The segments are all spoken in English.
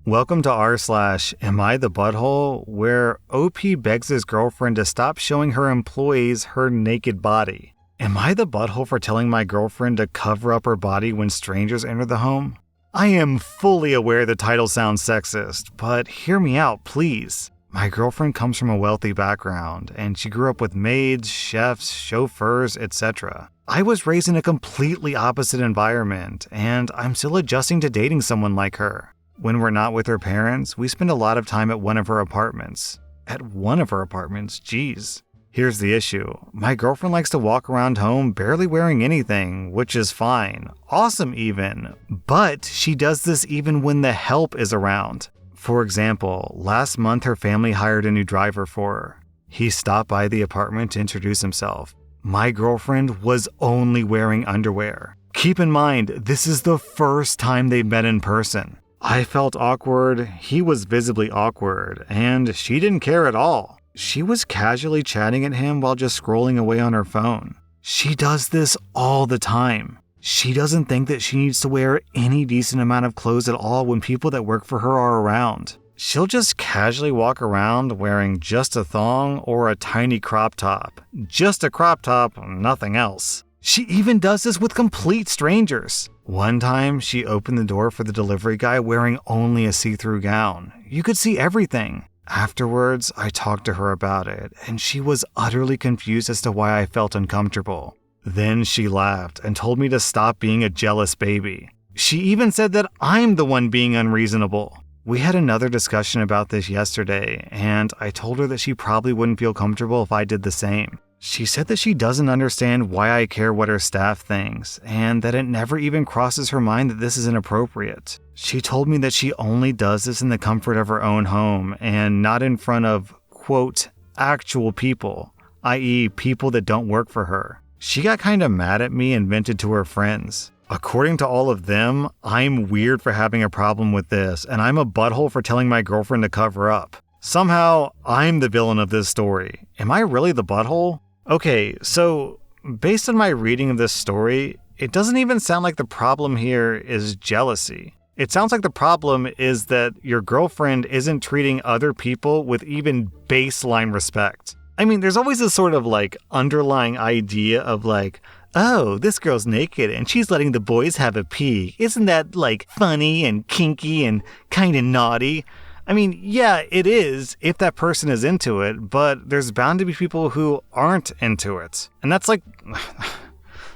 Welcome to rSlash, Am I the Butthole? Where OP begs his girlfriend to stop showing her employees her naked body. Am I the butthole for telling my girlfriend to cover up her body when strangers enter the home? I am fully aware the title sounds sexist, but hear me out, please. My girlfriend comes from a wealthy background, and she grew up with maids, chefs, chauffeurs, etc. I was raised in a completely opposite environment, and I'm still adjusting to dating someone like her. When we're not with her parents, we spend a lot of time at one of her apartments. At one of her apartments? Geez. Here's the issue. My girlfriend likes to walk around home barely wearing anything, which is fine. Awesome even. But she does this even when the help is around. For example, last month her family hired a new driver for her. He stopped by the apartment to introduce himself. My girlfriend was only wearing underwear. Keep in mind, this is the first time they've met in person. I felt awkward, he was visibly awkward, and she didn't care at all. She was casually chatting at him while just scrolling away on her phone. She does this all the time. She doesn't think that she needs to wear any decent amount of clothes at all when people that work for her are around. She'll just casually walk around wearing just a thong or a tiny crop top. Just a crop top, nothing else. She even does this with complete strangers. One time, she opened the door for the delivery guy wearing only a see-through gown. You could see everything. Afterwards, I talked to her about it, and she was utterly confused as to why I felt uncomfortable. Then she laughed and told me to stop being a jealous baby. She even said that I'm the one being unreasonable. We had another discussion about this yesterday, and I told her that she probably wouldn't feel comfortable if I did the same. She said that she doesn't understand why I care what her staff thinks, and that it never even crosses her mind that this is inappropriate. She told me that she only does this in the comfort of her own home, and not in front of, quote, actual people, i.e. people that don't work for her. She got kinda mad at me and vented to her friends. According to all of them, I'm weird for having a problem with this, and I'm a butthole for telling my girlfriend to cover up. Somehow, I'm the villain of this story. Am I really the butthole? Okay, so based on my reading of this story, it doesn't even sound like the problem here is jealousy. It sounds like the problem is that your girlfriend isn't treating other people with even baseline respect. I mean, there's always this sort of like underlying idea of like, oh, this girl's naked and she's letting the boys have a pee. Isn't that like funny and kinky and kind of naughty? I mean, yeah, it is if that person is into it, but there's bound to be people who aren't into it. And that's like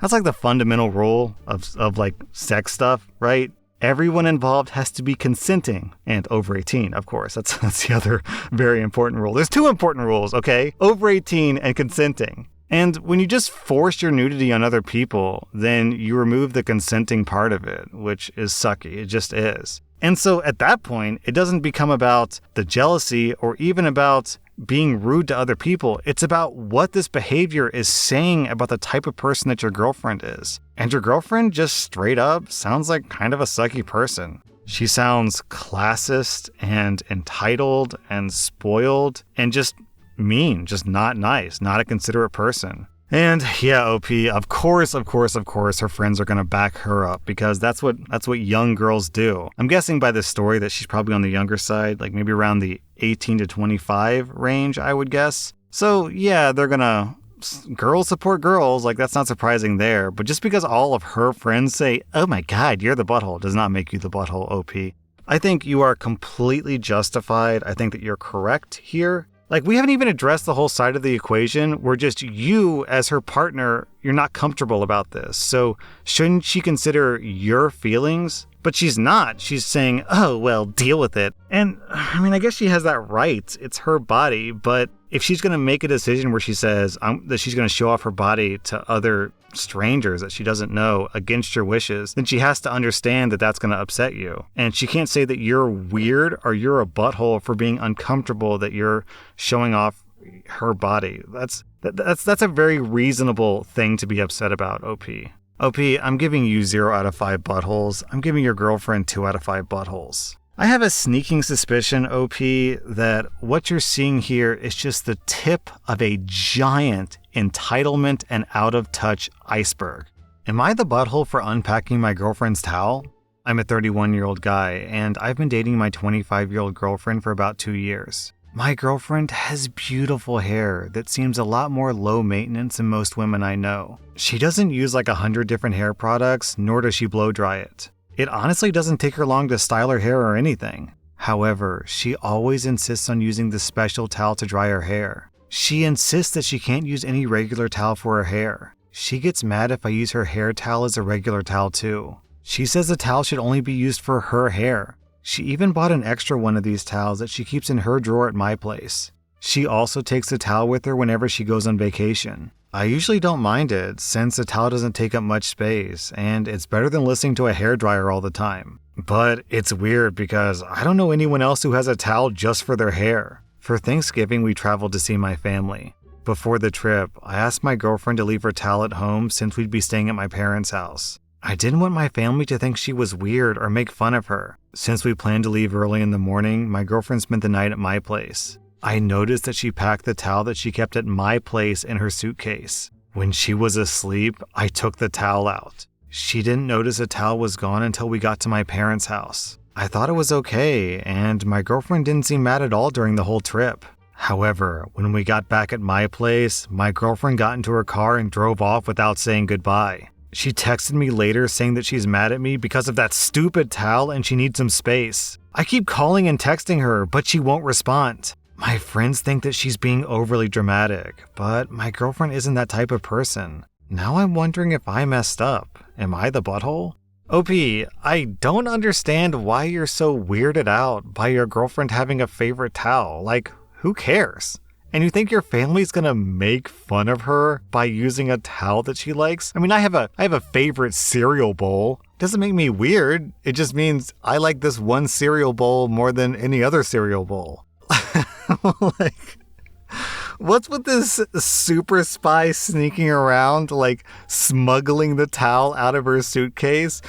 the fundamental rule of like sex stuff, right? Everyone involved has to be consenting and over 18, of course. That's the other very important rule. There's two important rules, okay? Over 18 and consenting. And when you just force your nudity on other people, then you remove the consenting part of it, which is sucky. It just is. And so at that point, it doesn't become about the jealousy or even about being rude to other people. It's about what this behavior is saying about the type of person that your girlfriend is. And your girlfriend just straight up sounds like kind of a sucky person. She sounds classist and entitled and spoiled and just mean, just not nice, not a considerate person. And yeah, OP, of course, her friends are going to back her up because that's what young girls do. I'm guessing by this story that she's probably on the younger side, like maybe around the 18 to 25 range, I would guess. So yeah, they're going to girls support girls, like that's not surprising there. But just because all of her friends say, oh my God, you're the butthole, does not make you the butthole, OP. I think you are completely justified. I think that you're correct here. Like, we haven't even addressed the whole side of the equation where just you, as her partner, you're not comfortable about this. So shouldn't she consider your feelings? But she's not. She's saying, oh, well, deal with it. And, I mean, I guess she has that right. It's her body. But if she's going to make a decision where she says that she's going to show off her body to other strangers that she doesn't know against your wishes, then she has to understand that that's going to upset you. And she can't say that you're weird or you're a butthole for being uncomfortable that you're showing off her body. That's a very reasonable thing to be upset about, OP. OP, I'm giving you 0 out of 5 buttholes. I'm giving your girlfriend 2 out of 5 buttholes. I have a sneaking suspicion, OP, that what you're seeing here is just the tip of a giant entitlement and out-of-touch iceberg. Am I the butthole for unpacking my girlfriend's towel? I'm a 31-year-old guy, and I've been dating my 25-year-old girlfriend for about 2 years. My girlfriend has beautiful hair that seems a lot more low maintenance than most women I know. She doesn't use like 100 different hair products, nor does she blow dry it. It honestly doesn't take her long to style her hair or anything. However, she always insists on using this special towel to dry her hair. She insists that she can't use any regular towel for her hair. She gets mad if I use her hair towel as a regular towel too. She says the towel should only be used for her hair. She even bought an extra one of these towels that she keeps in her drawer at my place. She also takes the towel with her whenever she goes on vacation. I usually don't mind it since the towel doesn't take up much space and it's better than listening to a hairdryer all the time. But it's weird because I don't know anyone else who has a towel just for their hair. For Thanksgiving, we traveled to see my family. Before the trip, I asked my girlfriend to leave her towel at home since we'd be staying at my parents' house. I didn't want my family to think she was weird or make fun of her. Since we planned to leave early in the morning, my girlfriend spent the night at my place. I noticed that she packed the towel that she kept at my place in her suitcase. When she was asleep, I took the towel out. She didn't notice the towel was gone until we got to my parents' house. I thought it was okay, and my girlfriend didn't seem mad at all during the whole trip. However, when we got back at my place, my girlfriend got into her car and drove off without saying goodbye. She texted me later saying that she's mad at me because of that stupid towel and she needs some space. I keep calling and texting her, but she won't respond. My friends think that she's being overly dramatic, but my girlfriend isn't that type of person. Now I'm wondering if I messed up. Am I the butthole? OP, I don't understand why you're so weirded out by your girlfriend having a favorite towel. Like, who cares? And you think your family's gonna make fun of her by using a towel that she likes? I mean, I have a favorite cereal bowl. Doesn't make me weird. It just means I like this one cereal bowl more than any other cereal bowl. Like, what's with this super spy sneaking around, like smuggling the towel out of her suitcase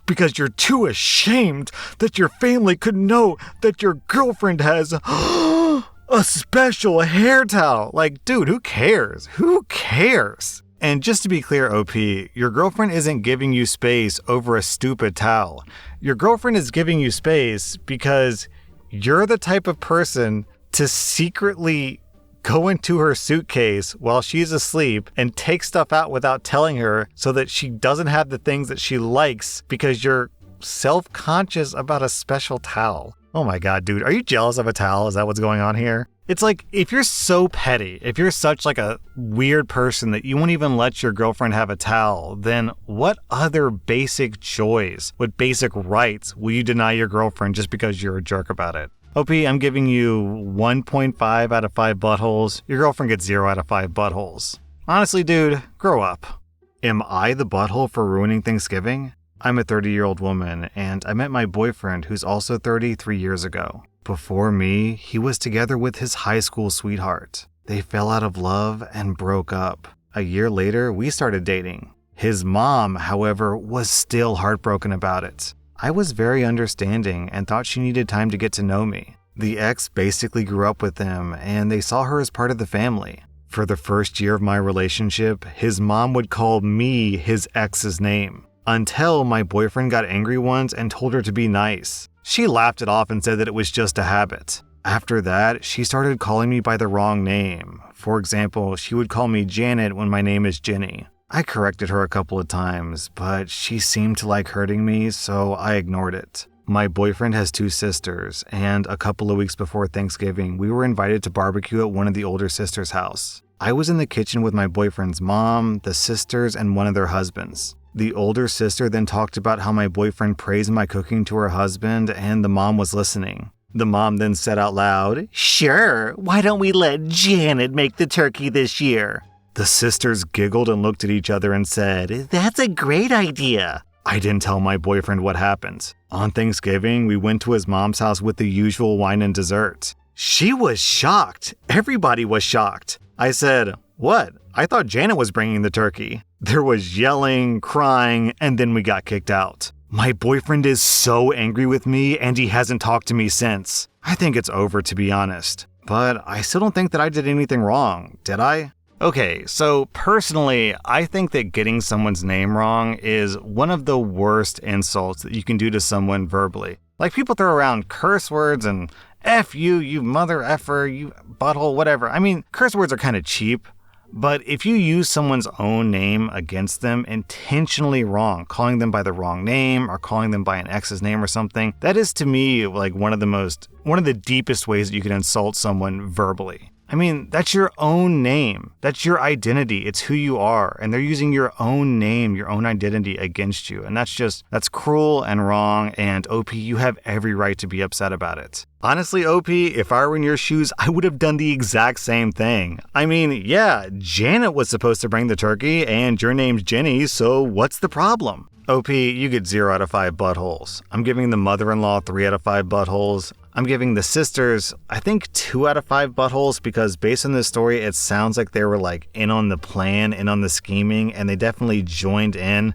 because you're too ashamed that your family could know that your girlfriend has a special hair towel? Like, dude, who cares? Who cares? And just to be clear, OP, your girlfriend isn't giving you space over a stupid towel. Your girlfriend is giving you space because you're the type of person to secretly go into her suitcase while she's asleep and take stuff out without telling her so that she doesn't have the things that she likes because you're self-conscious about a special towel. Oh my god, dude, are you jealous of a towel? Is that what's going on here? It's like, if you're so petty, if you're such like a weird person that you won't even let your girlfriend have a towel, then what other basic joys, what basic rights will you deny your girlfriend just because you're a jerk about it? OP, I'm giving you 1.5 out of 5 buttholes. Your girlfriend gets 0 out of 5 buttholes. Honestly, dude, grow up. Am I the butthole for ruining Thanksgiving? I'm a 30-year-old woman, and I met my boyfriend, who's also 30, 3 years ago. Before me, he was together with his high school sweetheart. They fell out of love and broke up. A year later, we started dating. His mom, however, was still heartbroken about it. I was very understanding and thought she needed time to get to know me. The ex basically grew up with them, and they saw her as part of the family. For the first year of my relationship, his mom would call me his ex's name. Until my boyfriend got angry once and told her to be nice. She laughed it off and said that it was just a habit. After that, she started calling me by the wrong name. For example, she would call me Janet when my name is Jenny. I corrected her a couple of times, but she seemed to like hurting me, so I ignored it. My boyfriend has 2 sisters, and a couple of weeks before Thanksgiving, we were invited to barbecue at one of the older sisters' house. I was in the kitchen with my boyfriend's mom, the sisters, and one of their husbands. The older sister then talked about how my boyfriend praised my cooking to her husband, and the mom was listening. The mom then said out loud, "Sure, why don't we let Janet make the turkey this year?" The sisters giggled and looked at each other and said, "That's a great idea." I didn't tell my boyfriend what happened. On Thanksgiving, we went to his mom's house with the usual wine and dessert. She was shocked. Everybody was shocked. I said, "What? I thought Janet was bringing the turkey." There was yelling, crying, and then we got kicked out. My boyfriend is so angry with me, and he hasn't talked to me since. I think it's over, to be honest. But I still don't think that I did anything wrong, did I? Okay, so personally, I think that getting someone's name wrong is one of the worst insults that you can do to someone verbally. Like, people throw around curse words and F you, you mother effer, you butthole, whatever. I mean, curse words are kind of cheap, but if you use someone's own name against them intentionally wrong, calling them by the wrong name or calling them by an ex's name or something, that is to me like one of the deepest ways that you can insult someone verbally. I mean, that's your own name. That's your identity. It's who you are. And they're using your own name, your own identity against you. And that's cruel and wrong. And OP, you have every right to be upset about it. Honestly, OP, if I were in your shoes, I would have done the exact same thing. I mean, yeah, Janet was supposed to bring the turkey and your name's Jenny, so what's the problem? OP, you get 0 out of 5 buttholes. I'm giving the mother-in-law 3 out of 5 buttholes. I'm giving the sisters, I think, 2 out of 5 buttholes because based on this story, it sounds like they were like in on the plan, in on the scheming, and they definitely joined in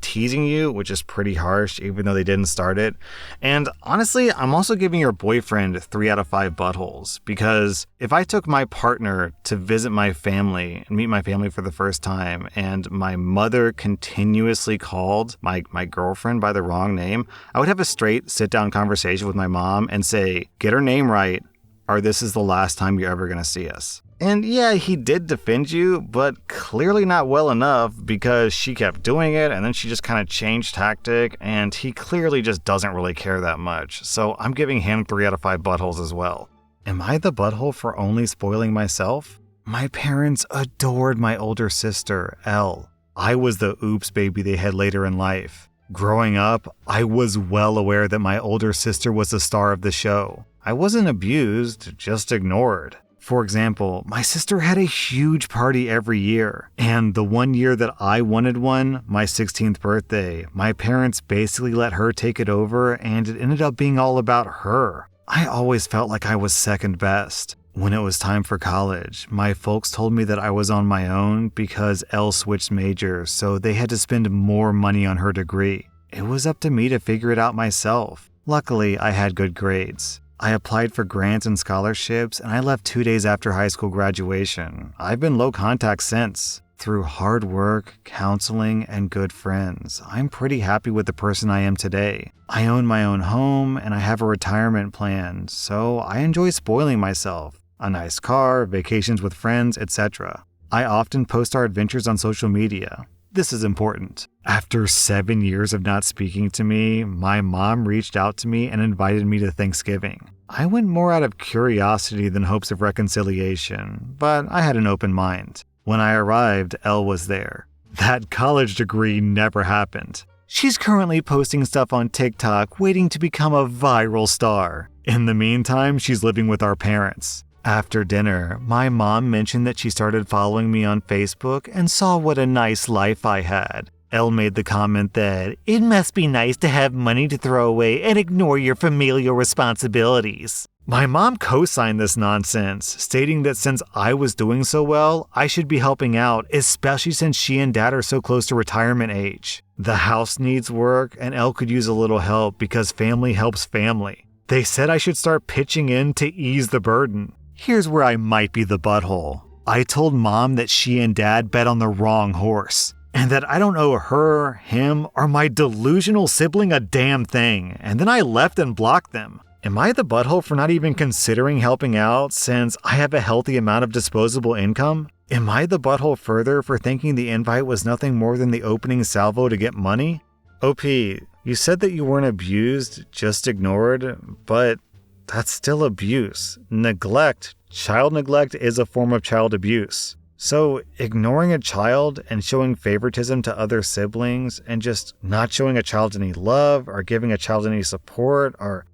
teasing you, which is pretty harsh, even though they didn't start it. And honestly, I'm also giving your boyfriend 3 out of 5 buttholes because if I took my partner to visit my family and meet my family for the first time and my mother continuously called my girlfriend by the wrong name, I would have a straight sit-down conversation with my mom and say, get her name right, or this is the last time you're ever going to see us. And yeah, he did defend you, but clearly not well enough because she kept doing it and then she just kind of changed tactic and he clearly just doesn't really care that much. So I'm giving him 3 out of 5 buttholes as well. Am I the butthole for only spoiling myself? My parents adored my older sister, Elle. I was the oops baby they had later in life. Growing up, I was well aware that my older sister was the star of the show. I wasn't abused, just ignored. For example, my sister had a huge party every year, and the one year that I wanted one, my 16th birthday, my parents basically let her take it over and it ended up being all about her. I always felt like I was second best. When it was time for college, my folks told me that I was on my own because Elle switched majors, so they had to spend more money on her degree. It was up to me to figure it out myself. Luckily, I had good grades. I applied for grants and scholarships, and I left 2 days after high school graduation. I've been low contact since. Through hard work, counseling, and good friends, I'm pretty happy with the person I am today. I own my own home, and I have a retirement plan, so I enjoy spoiling myself. A nice car, vacations with friends, etc. I often post our adventures on social media. This is important. After 7 years of not speaking to me, my mom reached out to me and invited me to Thanksgiving. I went more out of curiosity than hopes of reconciliation, but I had an open mind. When I arrived, Elle was there. That college degree never happened. She's currently posting stuff on TikTok, waiting to become a viral star. In the meantime, she's living with our parents. After dinner, my mom mentioned that she started following me on Facebook and saw what a nice life I had. Elle made the comment that it must be nice to have money to throw away and ignore your familial responsibilities. My mom co-signed this nonsense, stating that since I was doing so well, I should be helping out, especially since she and dad are so close to retirement age. The house needs work and Elle could use a little help because family helps family. They said I should start pitching in to ease the burden. Here's where I might be the butthole. I told mom that she and dad bet on the wrong horse, and that I don't owe her, him, or my delusional sibling a damn thing, and then I left and blocked them. Am I the butthole for not even considering helping out since I have a healthy amount of disposable income? Am I the butthole further for thinking the invite was nothing more than the opening salvo to get money? OP, you said that you weren't abused, just ignored, but that's still abuse. Child neglect is a form of child abuse. So ignoring a child and showing favoritism to other siblings and just not showing a child any love or giving a child any support or...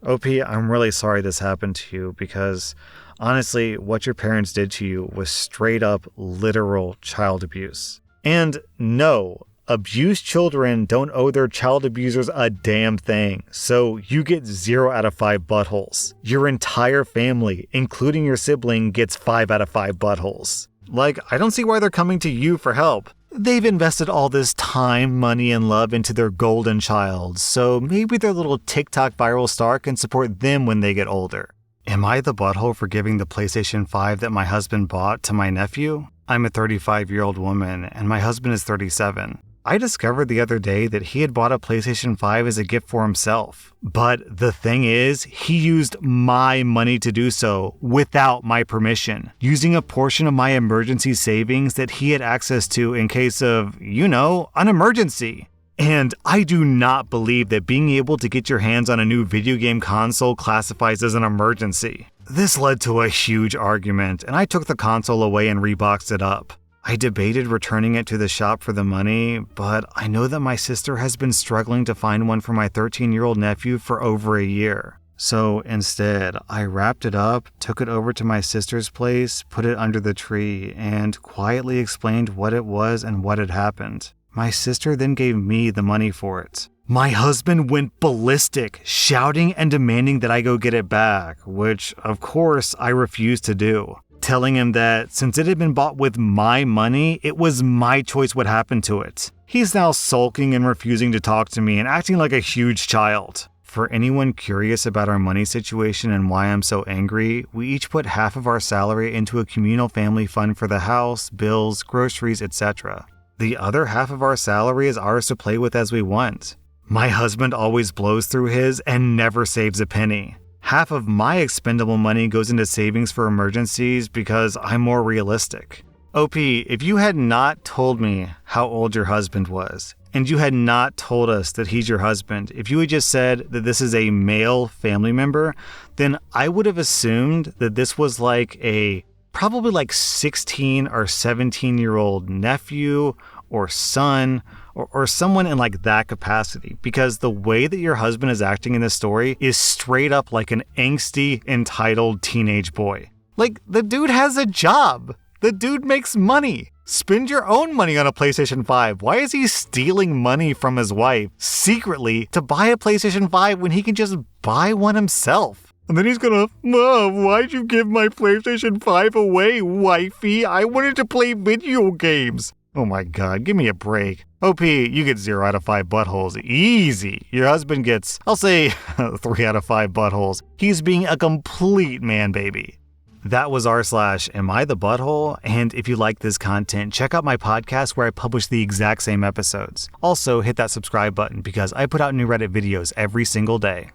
OP, I'm really sorry this happened to you because honestly, what your parents did to you was straight up literal child abuse. And no, abused children don't owe their child abusers a damn thing, so you get 0 out of 5 buttholes. Your entire family, including your sibling, gets 5 out of 5 buttholes. Like, I don't see why they're coming to you for help. They've invested all this time, money, and love into their golden child, so maybe their little TikTok viral star can support them when they get older. Am I the butthole for giving the PlayStation 5 that my husband bought to my nephew? I'm a 35-year-old woman, and my husband is 37. I discovered the other day that he had bought a PlayStation 5 as a gift for himself. But the thing is, he used my money to do so without my permission, using a portion of my emergency savings that he had access to in case of, an emergency. And I do not believe that being able to get your hands on a new video game console classifies as an emergency. This led to a huge argument, and I took the console away and reboxed it up. I debated returning it to the shop for the money, but I know that my sister has been struggling to find one for my 13-year-old nephew for over a year. So instead, I wrapped it up, took it over to my sister's place, put it under the tree, and quietly explained what it was and what had happened. My sister then gave me the money for it. My husband went ballistic, shouting and demanding that I go get it back, which, of course, I refused to do, telling him that since it had been bought with my money, it was my choice what happened to it. He's now sulking and refusing to talk to me and acting like a huge child. For anyone curious about our money situation and why I'm so angry, we each put half of our salary into a communal family fund for the house, bills, groceries, etc. The other half of our salary is ours to play with as we want. My husband always blows through his and never saves a penny. Half of my expendable money goes into savings for emergencies because I'm more realistic. OP, if you had not told me how old your husband was, and you had not told us that he's your husband, if you had just said that this is a male family member, then I would have assumed that this was probably like 16 or 17-year-old nephew or son or someone in like that capacity, because the way that your husband is acting in this story is straight up like an angsty, entitled teenage boy. Like, the dude has a job. The dude makes money. Spend your own money on a PlayStation 5. Why is he stealing money from his wife secretly to buy a PlayStation 5 when he can just buy one himself? And then he's gonna, Mom, why'd you give my PlayStation 5 away, wifey? I wanted to play video games. Oh my God, give me a break. OP, you get 0 out of 5 buttholes. Easy. Your husband gets, I'll say, 3 out of 5 buttholes. He's being a complete man baby. That was rSlash, Am I the Butthole? And if you like this content, check out my podcast where I publish the exact same episodes. Also, hit that subscribe button because I put out new Reddit videos every single day.